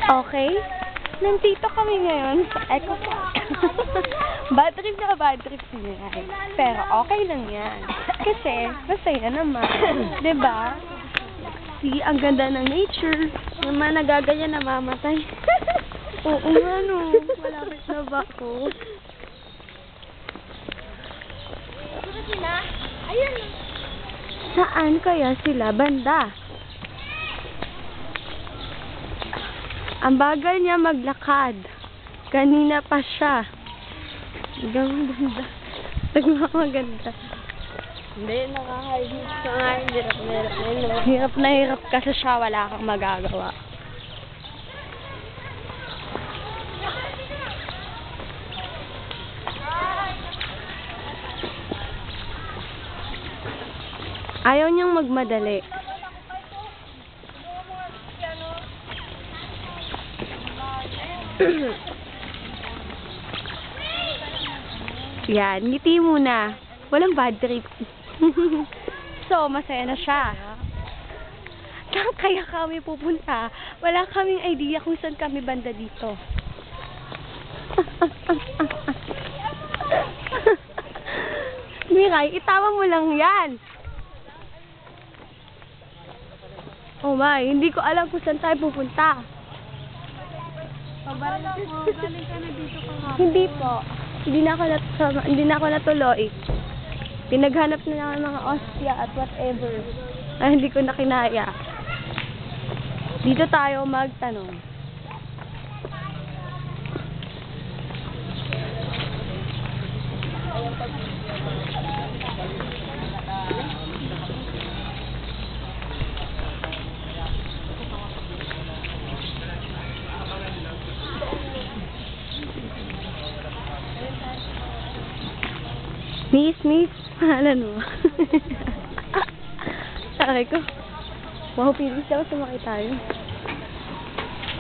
Okay? Nandito kami ngayon sa Eco Park. Bad trip na bad trip si Miray. Pero okay lang yan. Kasi, masaya naman. Diba? See, ang ganda ng nature. Yung mga nagaganyan namamatay. Oo nga no. Malapit na ba ako? Saan kaya sila? Banda. Ang bagal niya maglakad. Kanina pa siya. Ganda. Nagmamaganda. Hindi, nakakainis ka nga. Hirap. Hirap na hirap kasi siya. Wala kang magagawa. Ayaw niyang magmadali. Yan, ngiti muna. Walang bad trip. So, masaya na siya. Saan kaya kami pupunta? Wala kaming idea kung saan kami banda dito. Miray, itawa mo lang yan. Oh my, hindi ko alam kung saan tayo pupunta. Galing ka na dito ka. Hindi po. Hindi na ako natuloy. Pinaghanap na lang ng mga ostya at whatever. Ay, hindi ko na kinaya. Dito tayo magtanong. Miss, pangalan mo. Sabi ko, wow, pilis daw sumakay tayo.